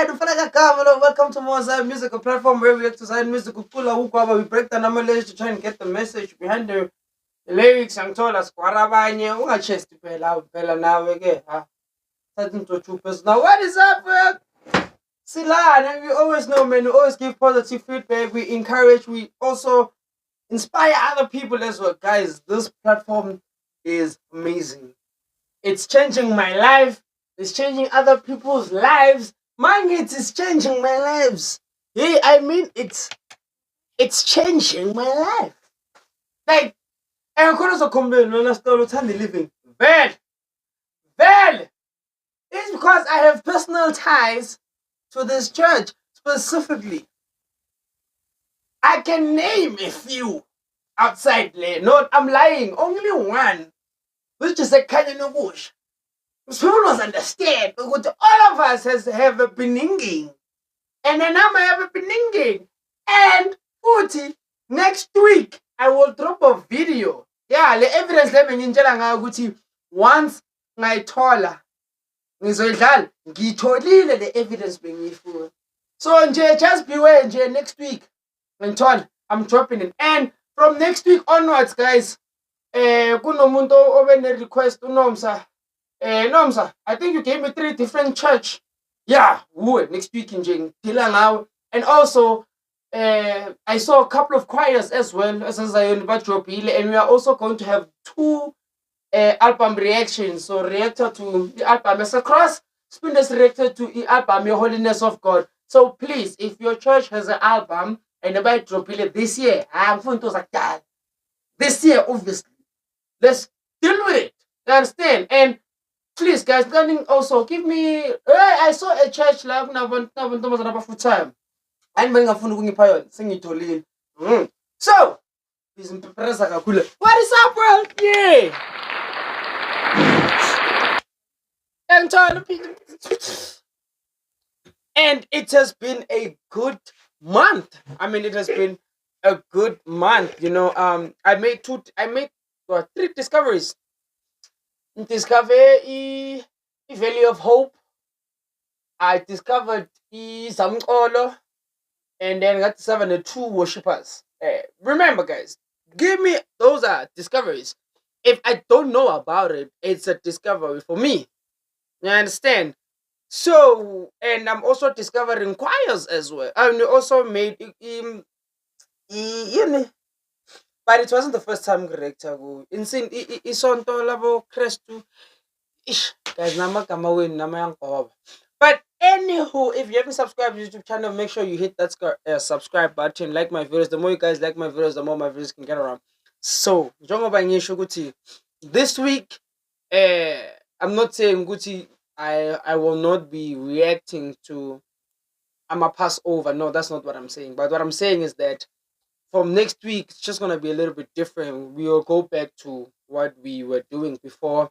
Welcome to Mozart Musical Platform where we exercise musical pula ukwaba. We break the number lyrics to try and get the message behind the lyrics. Angithola sigwarabanye ungachesti phela nawe ke ha. Starting to two person. Now what is up? Silana, we always know, man. We always give positive feedback. We encourage. We also inspire other people as well, guys. This platform is amazing. It's changing my life. It's changing other people's lives. Mine, it is changing my lives. Yeah, I mean, it's changing my life. Like, I'm going to complain when I start living. Well, it's because I have personal ties to this church specifically. I can name a few outside there. No, I'm lying. Only one, which is a Kanyano Bush. People must understand because all of us have a beninging. And then I have a beninging. And 40, next week, I will drop a video. Yeah, the evidence let me in once I told her. The evidence being full. So just beware next week. I'm dropping it. And from next week onwards, guys, kunomuntu obene request unomsa. Nomsa, I think you gave me 3 different church. Yeah, next week in Jing. And also, I saw a couple of choirs as well as Zion Batropile, and we are also going to have 2 album reactions. So reactor to the album as a cross, Spinners reactor to the album Your Holiness of God. So please, if your church has an album and the Batropile this year, I'm going to say this year, obviously, let's deal with it. You understand? And please, guys, can you also give me. I saw a church like full time. I'm going to sing it to So, what is up, world? Yeah. And it has been a good month. I mean, it has been a good month. You know, I made 3 discoveries. Discover the Valley of Hope. I discovered Zamkolo, and then got discovered the 2 worshippers. Remember, guys, give me those are discoveries. If I don't know about it, it's a discovery for me. You understand? So, and I'm also discovering choirs as well. And we also made but it wasn't the first time correct ago. In sin isonto labo Christu. Guys, namagama win namayang kob. But anywho, if you haven't subscribed to YouTube channel, make sure you hit that subscribe button. Like my videos. The more you guys like my videos, the more my videos can get around. So, Jongo Bangi Shuguti. This week, I'm not saying Guti, I will not be reacting to I'm a pass over. No, that's not what I'm saying. But what I'm saying is that from next week, it's just going to be a little bit different. We will go back to what we were doing before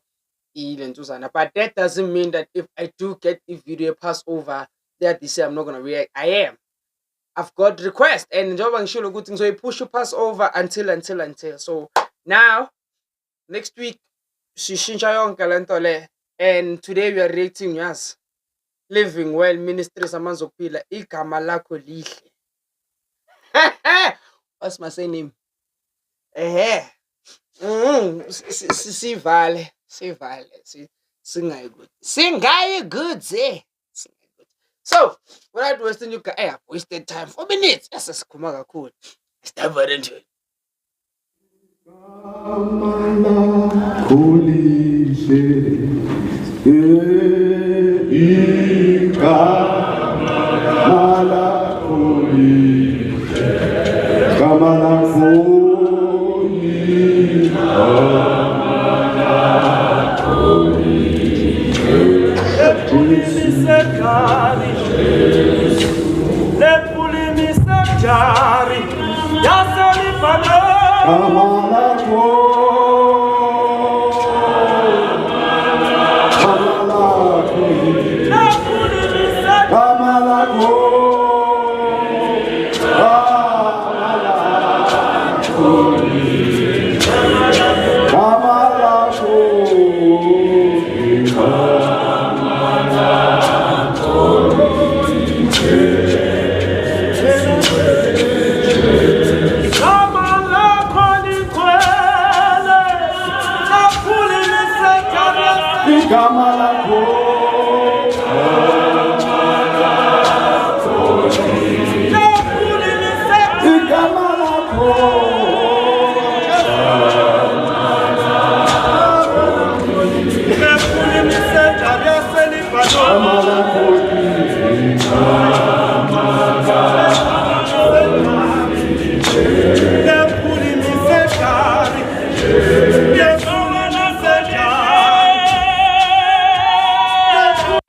Eid and Tusana. But that doesn't mean that if I do get the video pass over, that this year I'm not going to react. I am. I've got requests. And so you push you pass over until. So now, next week, and today we are reacting, yes. Living Well Ministry Samazopila igama lakho lihle. What's my surname? Sivale. Singayi good. So, without wasting you I've wasted time 4 minutes. Yes, sikhuma kakhulu. Step right into it.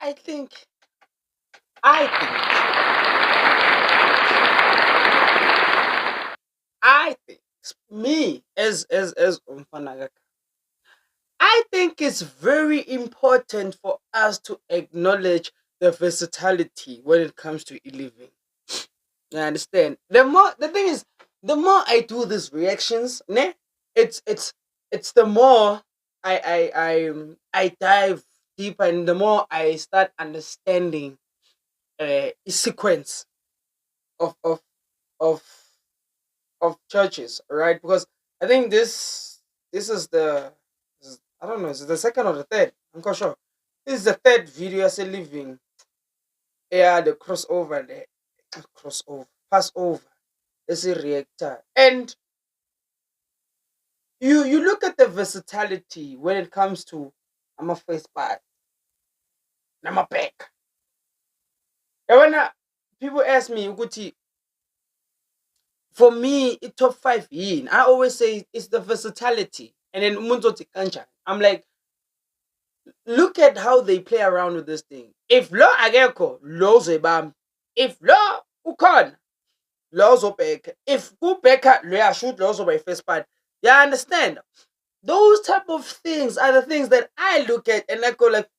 I think, I think, I think, me as Umfana, I think it's very important for us to acknowledge the versatility when it comes to living. You understand? The thing is, the more I do these reactions, ne, it's the more I dive deeper, and the more I start understanding a sequence of of of churches, right? Because I think this is I don't know, is it the second or the third? I'm not sure. This is the third video I say living. Yeah, the crossover there. Crossover. Passover. Let's say reactor. And you look at the versatility when it comes to I'm a face part. I'm a back. And when people ask me, Uguti, for me, it top five in. I always say it's the versatility. And then umuntu othi kanjani. I'm like, look at how they play around with this thing. If lo akekho, lo uzebamba. If lo ukhona, lo uzobheka. If kubheka, lo uyashoot, lo uzoba first part. You understand? Those type of things are the things that I look at and I go like,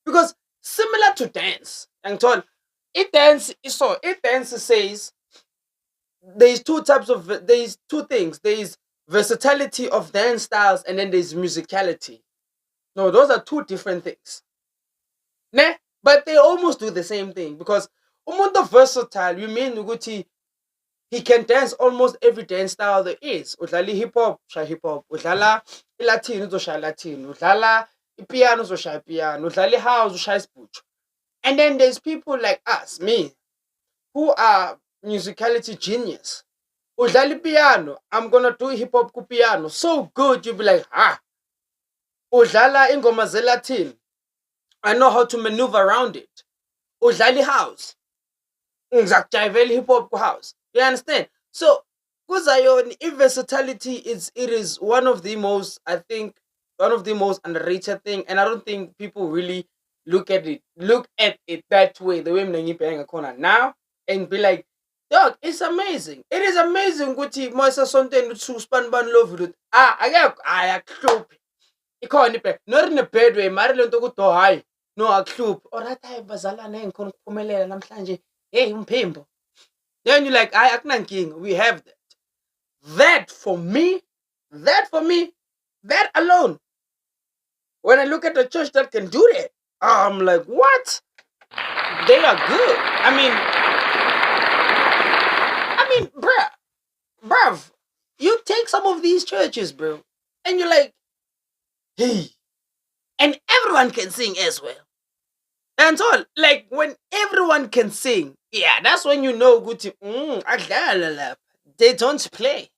because similar to dance, and told it dance says there's two things. There's versatility of dance styles and then there's musicality. No, those are two different things. Ne? But they almost do the same thing because umuntu versatile, you mean ukuthi he can dance almost every dance style there is. Udlala hip hop, shaya hip hop. Udlala Latin, uzoshaya Latin. Udlala piano, uzoshaya piano. Udlala house, uzoshaya isibhuju. And then there's people like us, me, who are musicality genius. Udlala piano, I'm gonna do hip hop ku piano. So good, you'll be like, udlala ingoma ze Latin. I know how to maneuver around it. Udlala house. Ngizakujayivela hip hop ku house. You understand? So kuzayon versatility it is one of the most, I think, one of the most underrated thing, and I don't think people really look at it that way, the way mina ngibheka khona now, and be like, dog, it's amazing. It is amazing ukuthi mase sontweni uthi uspanban love it. Akekho akuhluphi. Ikhona ibe not in a bad way, mari lento ukuthi hayi no akuhluphi. Alright, hayi bazalwane engikhona ukuphumelela namhlanje. Hey umphimbo. Then you're like, akunankinga, we have that. That for me, that alone. When I look at a church that can do that, I'm like, what? They are good. I mean, bruv, you take some of these churches, bro, and you're like, hey, and everyone can sing as well. And so, like, when everyone can sing, yeah, that's when you know good. They don't play.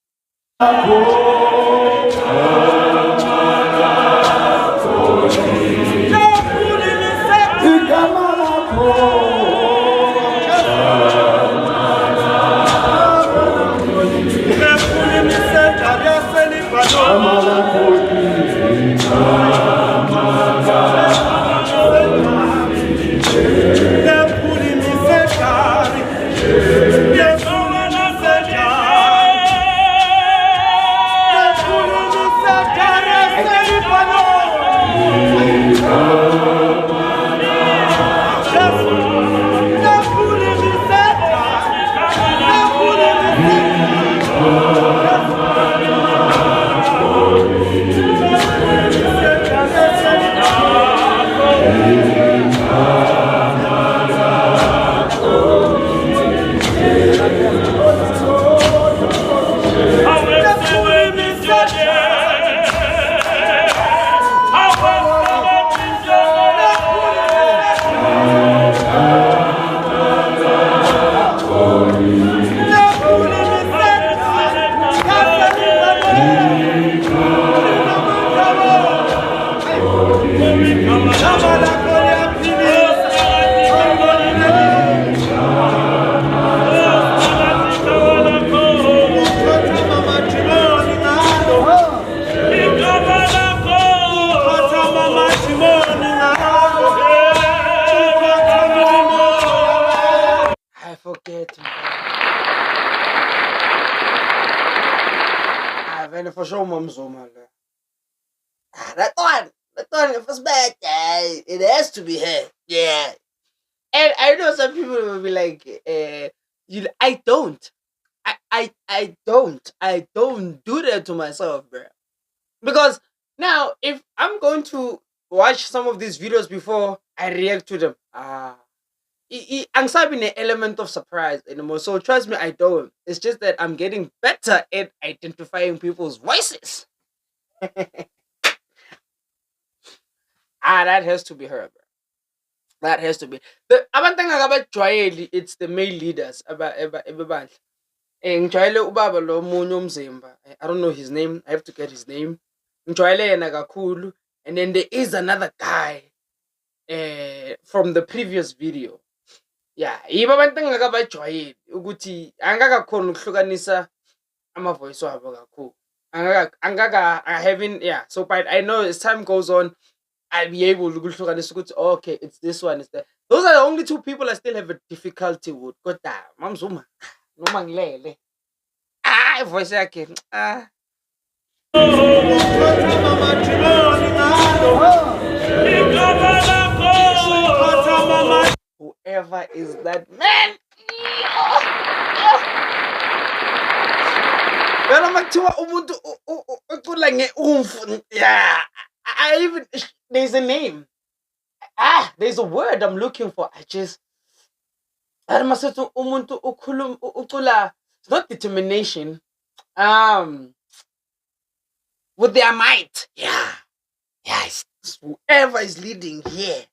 I forget. Vele for sure Momzuma. That one was bad. It has to be her. Yeah. And I know some people will be like, I don't. I don't do that to myself, bro. Because now, if I'm going to watch some of these videos before I react to them, I'm having an element of surprise anymore. So trust me, I don't. It's just that I'm getting better at identifying people's voices. That has to be her, bro. That has to be. The abantu engakabajwayeli, it's the male leaders ebebandla. Ngijwayele ubaba lo munye umzimba. I don't know his name. I have to get his name. Ngijwayele yena kakhulu. And then there is another guy from the previous video. Yeah, yibo abantu engakabajwayeli ukuthi angakakhona ukuhlukanisa ama-voice wabo kakhulu. I haven't, yeah. So but I know as time goes on, I'll be able to ukuhlukanisa ukuthi okay, it's this one, it's that. Those are the only two people I still have a difficulty with. Kodwa Mamzuma noma ngilele. Voice yakhe. Whoever is that man. Pero makuthiwa umuntu ucula nge-umfu. Yeah. I even, there's a name. There's a word I'm looking for. Masithi umuntu ucula, it's not determination. With their might. Yeah. Yes. Whoever is leading here.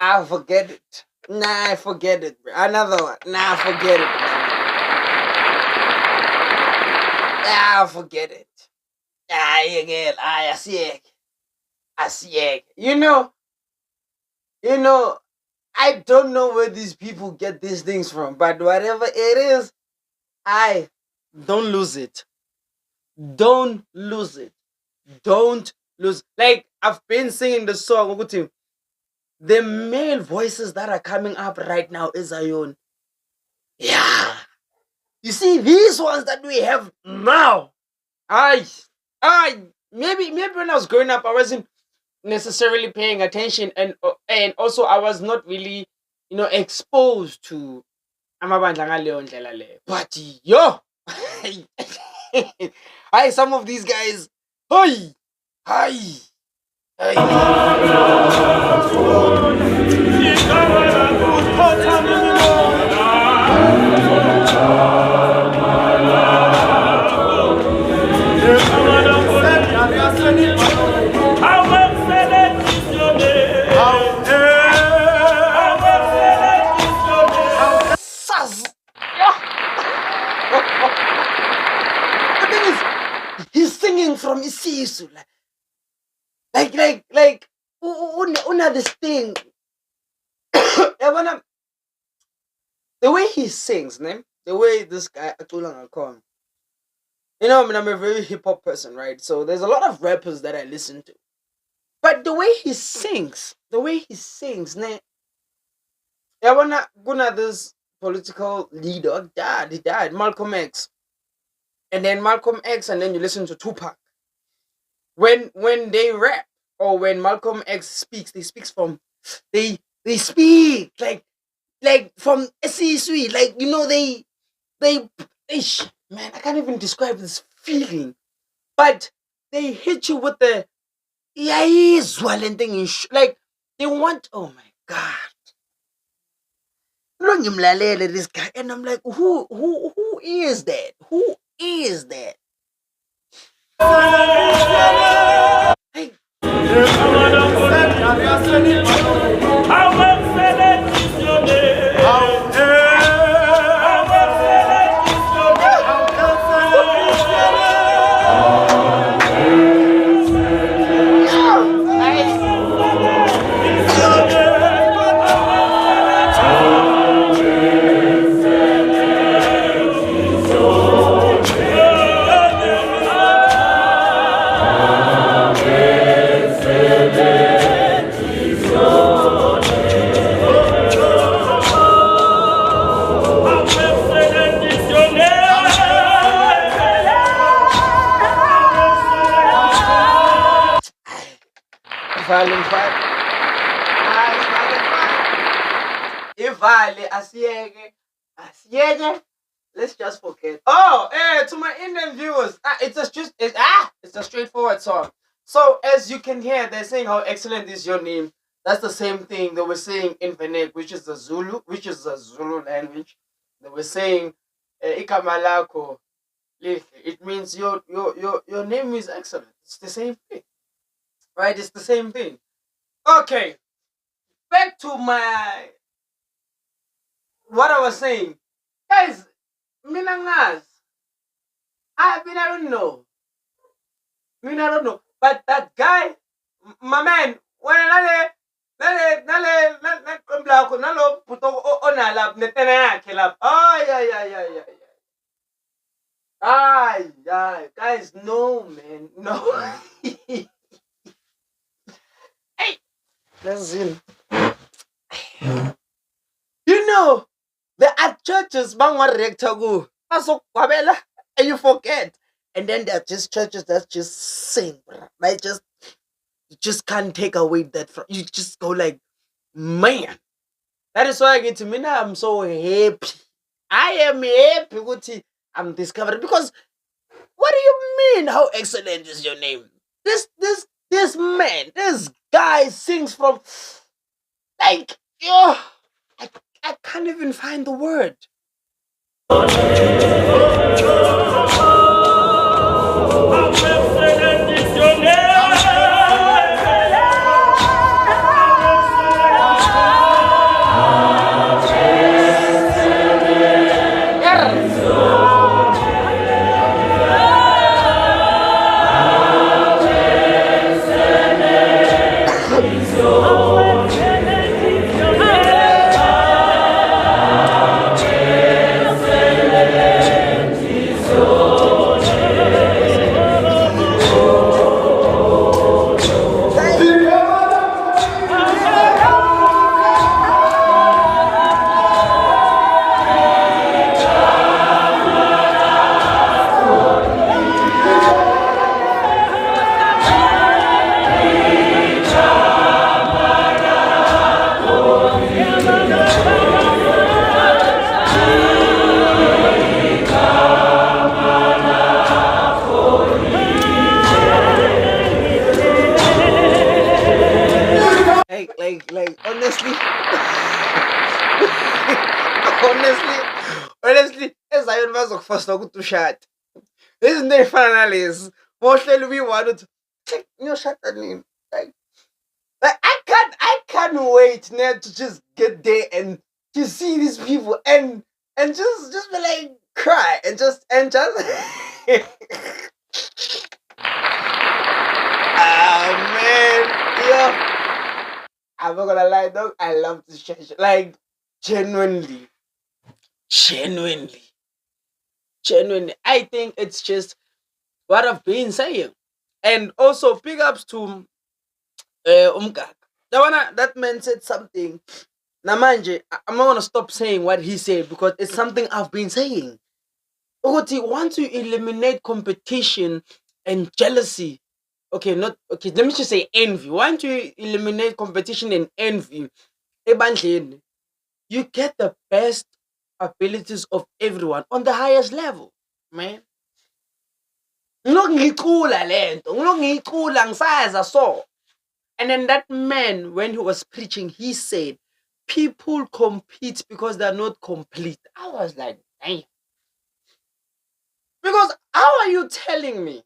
I forget it. Nah, I forget it, bro. Another one. Nah, I forget it. Nah, I forget it. Again. I see it. You know, I don't know where these people get these things from, but whatever it is, don't lose it. Don't lose it. Don't lose. Like I've been singing the song. The male voices that are coming up right now is Zion. Yeah. You see, these ones that we have now. Maybe when I was growing up, I wasn't necessarily paying attention, and also I was not really, exposed to amabandla ngaleyo ndlela leyo. But yo, some of these guys, hi. The thing is, he's singing from Isisu, like una this thing. The way he sings, the way this guy Atulanga come. I'm a very hip hop person, right? So there's a lot of rappers that I listen to. But the way he sings, Yabona kuna this political leader died. He died, Malcolm X, and then Malcolm X, and then you listen to Tupac. When they rap or when Malcolm X speaks, they speaks from they speak like from SC like they man, I can't even describe this feeling, but they hit you with the yeah, swollen thing like they want. Oh my god, Lo ngimlalele this guy, and I'm like, who is that? Who is that? Like, Vale, Vale, asiyeke. Let's just forget. Oh, to my Indian viewers, it's a straightforward song. So as you can hear, they're saying how excellent is your name. That's the same thing they were saying in Venek, which is the Zulu language. They were saying igama lakho lihle. It means your name is excellent. It's the same thing, right? It's the same thing. Okay, back to my what I was saying, guys. Minangas, I don't know. I don't know. But that guy, my man, when nale qembu lakho nalo bhuti onala netena yakhe lapha. Ay. Ay, guys, no man, no. Hey, that's it. You know, there are churches bangwa rector go. And you forget. And then there are just churches that just sing, bruh. Like you just can't take away that from you just go like, man. That is why I get to me now. I'm so happy. I am happy ukuthi I'm discovered because what do you mean? How excellent is your name? This man, this guy sings from like I, I can't even find the word. Like honestly, honestly, ezayo bazokufasta ukuthi ushade. Izinto ey'fana nalezi mohleli uyi-one uthi ngiyoshada nini. Like I can't wait now to just get there and just see these people and just be like cry and just oh man, yeah. I'm not gonna lie, dog. I love this church. Like genuinely, genuinely, genuinely. I think it's just what I've been saying, and also big ups to Umgak. That man said something. Namanje, I'm not gonna stop saying what he said because it's something I've been saying. Ukuthi, once you eliminate competition and jealousy, okay, not okay, let me just say envy. Once you eliminate competition and envy, ebandleni, you get the best abilities of everyone on the highest level, man. Ngilokhu ngiyicula lento, ngilokhu ngiyicula ngisayaza so. And then that man, when he was preaching, he said, people compete because they're not complete. I was like, damn. Because how are you telling me?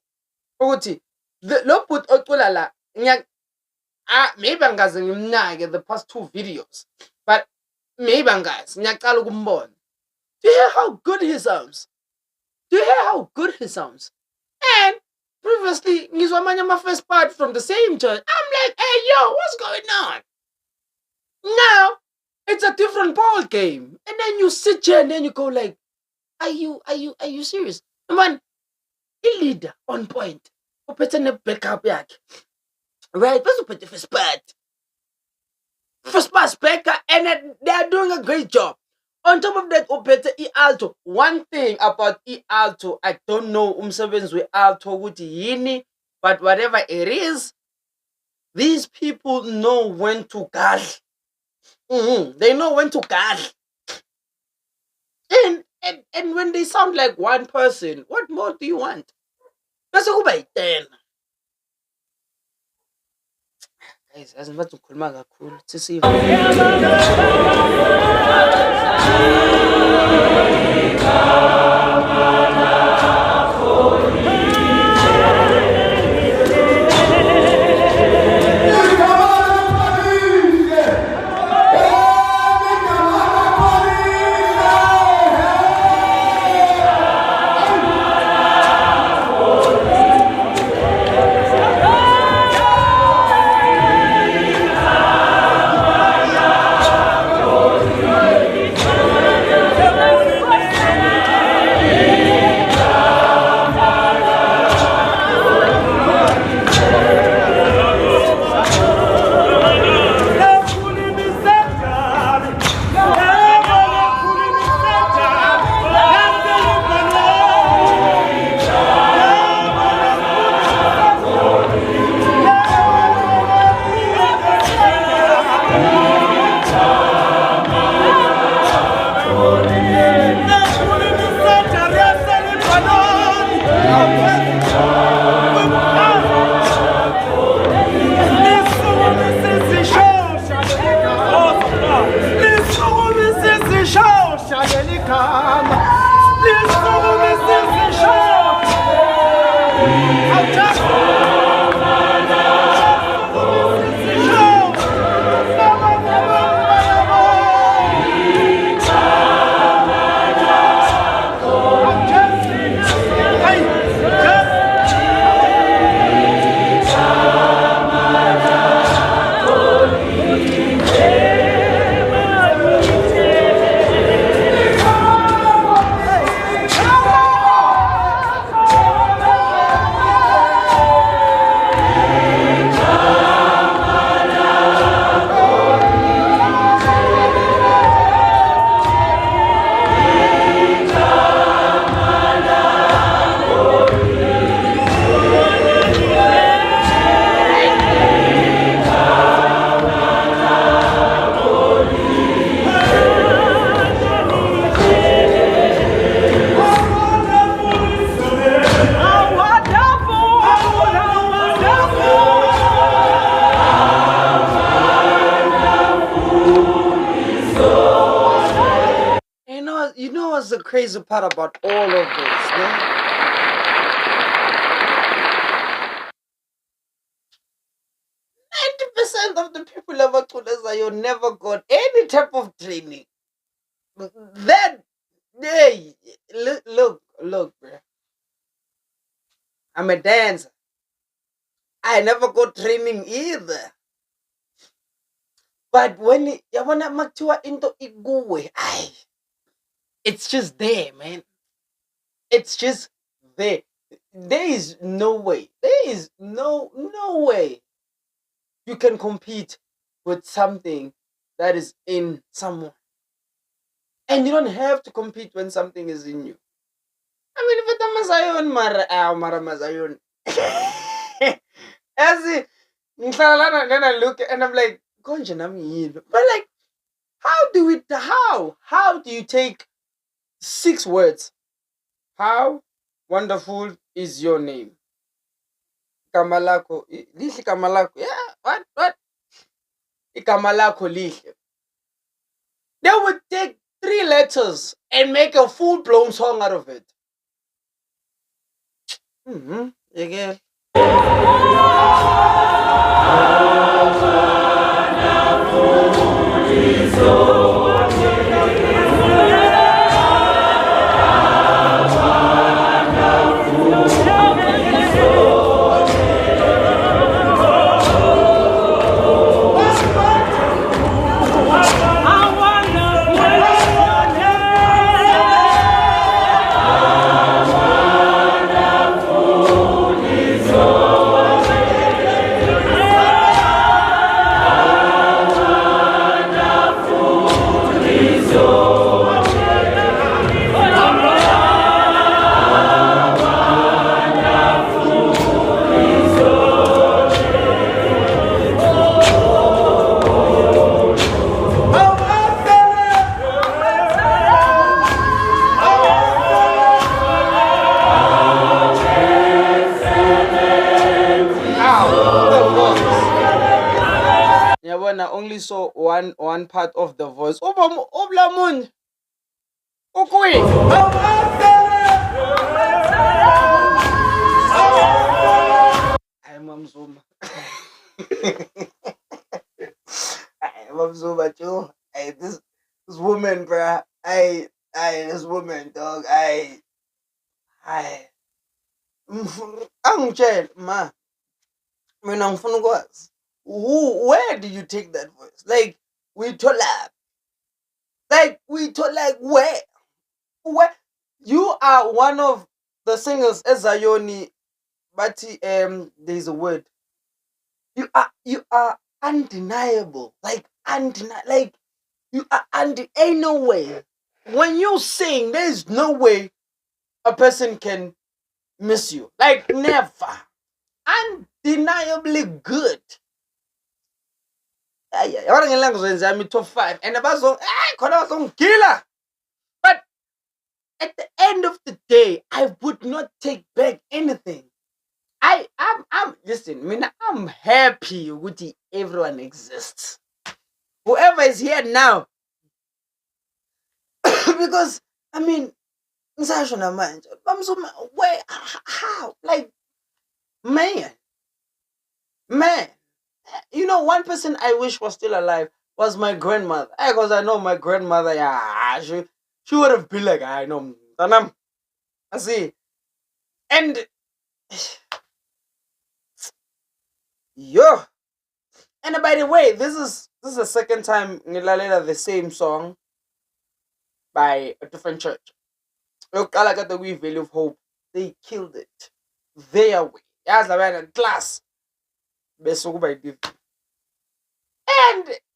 Ukuthi, lo bhuti ocula la, maybe angaze ngimnake the past 2 videos. But maybe angazi, ngiyaqala ukumbona. Do you hear how good he sounds? Do you hear how good he sounds? And previously, ngizwa amanye ama-first part from the same church. I'm like, hey, yo, what's going on? Now, it's a different ball game. And then you sit here and then you go like, are you serious? Man, a leader on point. Uphethe ne-backup yakhe. Right? Bese uphethe first part. First pass backer, and then they are doing a great job. On top of that, uphethe i-alto. One thing about i-alto, I don't know umsebenzi we-alto ukuthi yini, but whatever it is, these people know when to guard. They know when to guard. And when they sound like one person, what more do you want? Bese kuba yi-10. Guys, azibathi ukhuluma kakhulu. Sisiva. You know what's the crazy part about all of this, man? 90% of the people you never got any type of training. Then, hey, look, bro. I'm a dancer. I never got training either. But when yabona makuthiwa into ikuwe, it's just there, man. It's just there. There is no way. There is no way you can compete with something that is in someone. And you don't have to compete when something is in you. I mean, if it's Mazayon, Mara Mazayon. As it, then I look and I'm like, Konja nami. But like, how do you take 6 words? How wonderful is your name? Kamalako. Lihle Kamalako. Yeah, what? Kamalako lihle. They would take 3 letters and make a full-blown song out of it. Again. When I only saw one part of the voice. Oblamun. Ukui. I'm Zuma. I'm Zuma too. This woman, bruh. This woman, dog. Angel, ma. Mina ngifuna ukwazi. Where did you take that voice? Like, we told like where? You are one of the singers Ezayoni, but there's a word. You are undeniable. Like you are ain't no way. When you sing, there's no way a person can miss you. Like, never. Undeniably good. Orang ngilang kuzenzami top 5 and abazo khona bazongila. But at the end of the day, I would not take back anything. I'm listen, I'm happy with everyone exists. Whoever is here now. Because I mean, where, how? Like, man. You know, one person I wish was still alive was my grandmother. Because I know my grandmother, yeah, she would have been like, I know, Tanam. I see. And yo. And by the way, this is the second time Nilalela the same song by a different church. Look, I like the We Value of Hope. They killed it. Their way. Yes, I went in class. And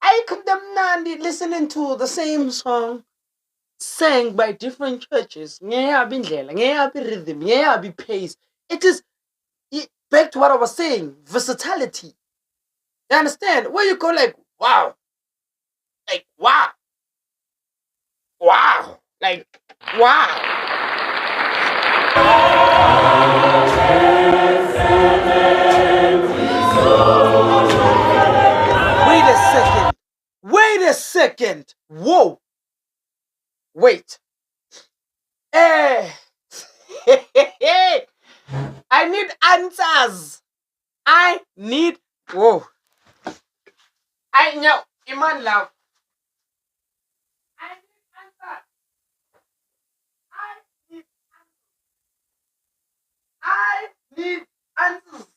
I condemn Nandi listening to the same song sang by different churches. Rhythm, pace. It is back to what I was saying, versatility. You understand? Where you go like, wow. Like, wow. Wow. Like, wow. Wait a second. Whoa. Wait. I need answers. Whoa. I know. Iman love. I need answers.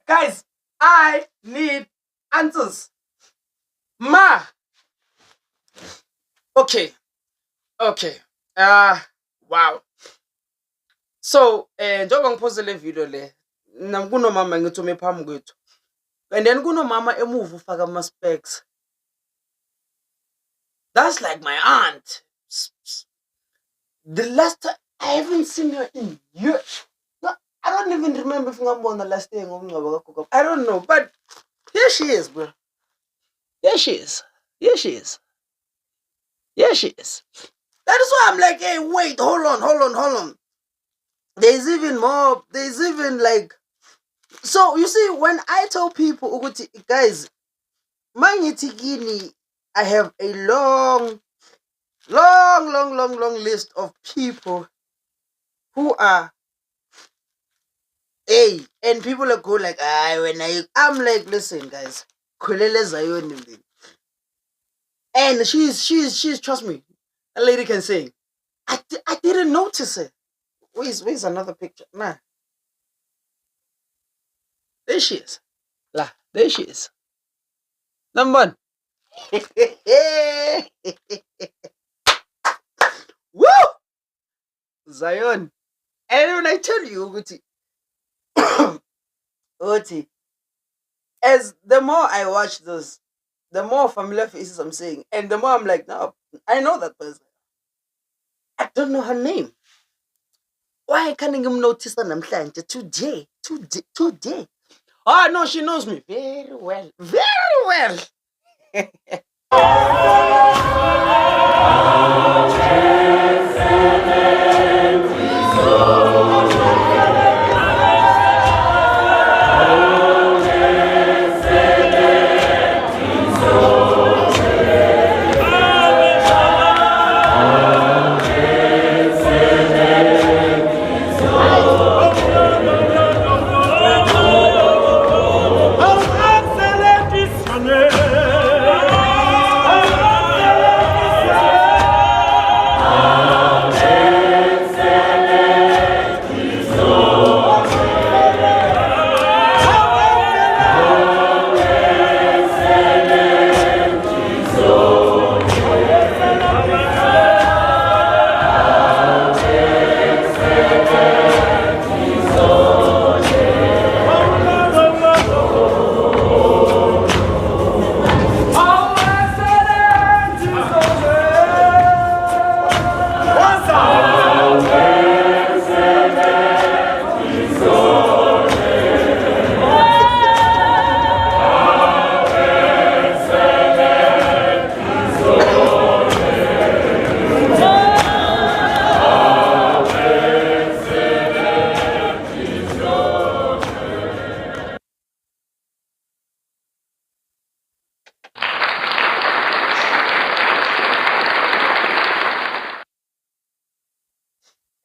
Guys, I need answers. Ma. Okay. Wow. So, njengoba ngiphose le video le, nakunomama ngithume phambi kwethu. And then kunomama emuva ufaka ama-specs. That's like my aunt. The last time I haven't seen her in years. No, I don't even remember if I'm on the last day. I don't know, but here she is, bro. Here she is. Here she is. Here she is. That is why I'm like, hey, wait, hold on. There's even more. There's even like, so you see, when I tell people, guys, I have a long list of people who are and people are go like, I'm like, listen, guys, Khulele Zion, and she's trust me, a lady can sing. I didn't notice it. Where's another picture? Nah, there she is. There she is. Number one. Woo! Zion. And when I tell you, Oti, as the more I watch this, the more familiar faces I'm seeing, and the more I'm like, no, I know that person. I don't know her name. Why can't you notice that I'm trying today? Oh no, she knows me very well. Very well.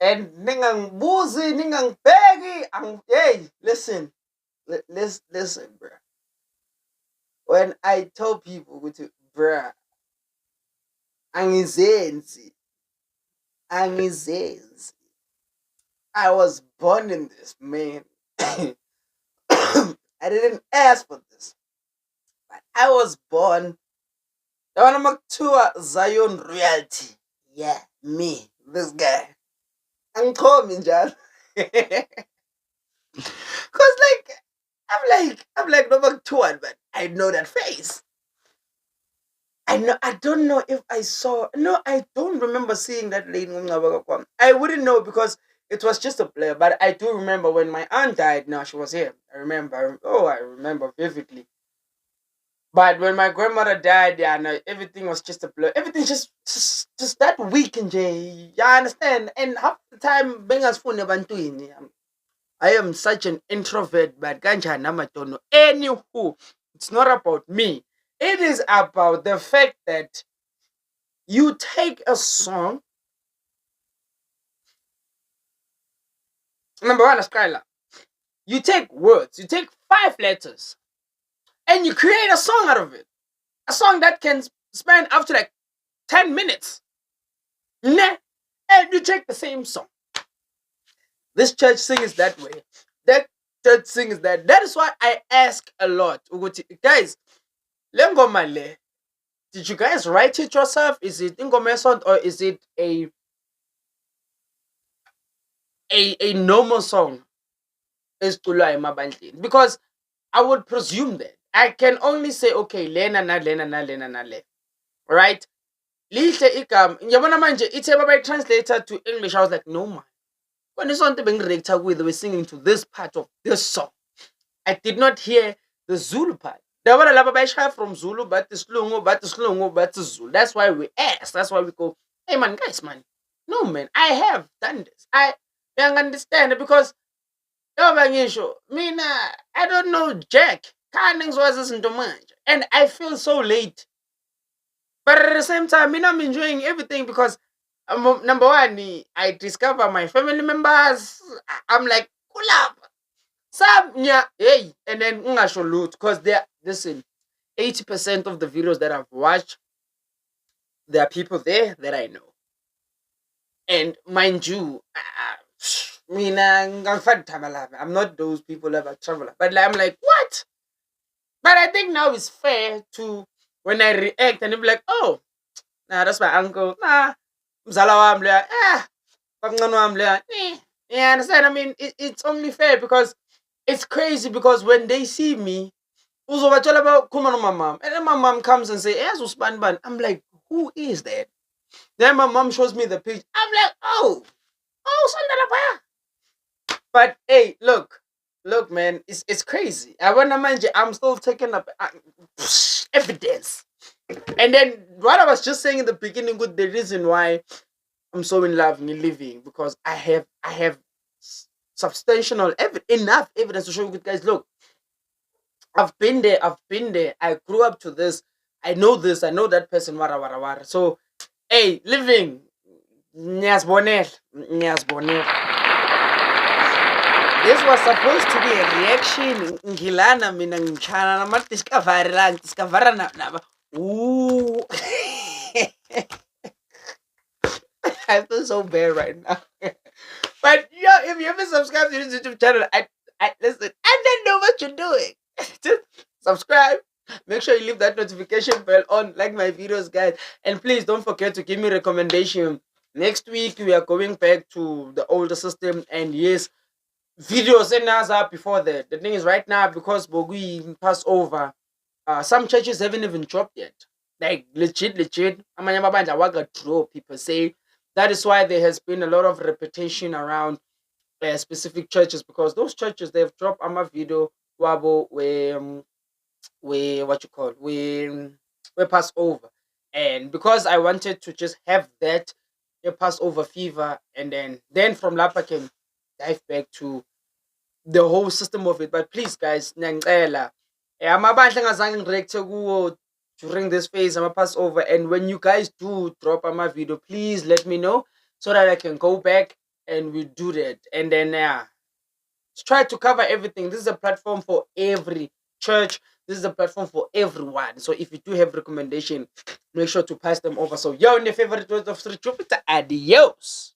And ningangibuzi, ningangibheki, hey, listen, listen, bro. When I tell people, bruh, angizenzi, I was born in this, man. I didn't ask for this, but I was born. I want to Zion Reality. Yeah, me, this guy. I'm coming, John. Cause I'm like number two, but I know that face. I don't know if I saw. No, I don't remember seeing that lady. I wouldn't know because it was just a blur. But I do remember when my aunt died. Now she was here. I remember. Oh, I remember vividly. But when my grandmother died, yeah, no, everything was just a blur. Everything just that weekend, Jay. Yeah, I understand. And half the time, Bengas phone never. I am such an introvert, but ganja namatono. Anywho, it's not about me. It is about the fact that you take a song. Number one, Skylar. You take words, you take 5 letters, and you create a song out of it. A song that can span up to like 10 minutes. Nah. And you take the same song. This church sings that way. That church sings that. That is why I ask a lot. Guys, Lengomale, did you guys write it yourself? Is it Ingomesont or is it a normal song? Because I would presume that. I can only say, okay, lena na lena na lena na le. Right? Lihle igama. Ngiyabona manje ithe babayitranslator to English. I was like, no man. When it's on the reactor with, they were singing to this part of this song. I did not hear the Zulu part. They were like from Zulu, but it's Lungu, but it's Lungu, but it's Zulu. That's why we ask. That's why we go, hey man, guys, man. No man, I have done this. I don't understand it because Mina, I don't know Jack. And I feel so late. But at the same time, I'm enjoying everything because number one, I discover my family members. I'm like, cool up. Some yeah, hey, and then loot because they're listen, 80% of the videos that I've watched, there are people there that I know. And mind you, I'm not those people that travel. But I'm like, what? But I think now it's fair to when I react and be like, oh, nah, that's my uncle. Nah, mzala wam leya. Kancane wam leya. You understand? I mean, it's only fair because it's crazy because when they see me, uzobatshela bakhuluma no my mom, and then my mom comes and say, "Yes, usibani bani." I'm like, who is that? Then my mom shows me the picture. I'm like, oh, Sandala Paya. But hey, look, man, it's crazy. I wanna mind you, I'm still taking up evidence. And then what I was just saying in the beginning with the reason why I'm so in love with living because I have substantial enough evidence to show you guys. Look, I've been there. I grew up to this. I know this. I know that person. Wara wara wara. So, hey, living. Nyas bonel. This was supposed to be a reaction. Ngilana mina ngichana na discover na. Ooh. I feel so bad right now. But yo, if you haven't subscribed to this YouTube channel, I listen, I don't know what you're doing. Just subscribe. Make sure you leave that notification bell on, like my videos, guys. And please don't forget to give me recommendation. Next week we are going back to the older system, and yes, videos and us up before that. The thing is right now because Bogui passed over, some churches haven't even dropped yet. Like legit. Amanya mabanja waga drop. People say that is why there has been a lot of repetition around specific churches because those churches they've dropped a video wabo we what you call we pass over, and because I wanted to just have that Passover fever, and then from Lapa I can dive back to the whole system of it. But please guys, nangicela amabandla engazange ngireact kuwo during this phase, I'm a pass over. And when you guys do drop my video, please let me know so that I can go back and we do that. And then try to cover everything. This is a platform for every church. This is a platform for everyone. So if you do have recommendation, make sure to pass them over. So yo, in your favorite words of Street Jupiter, adios.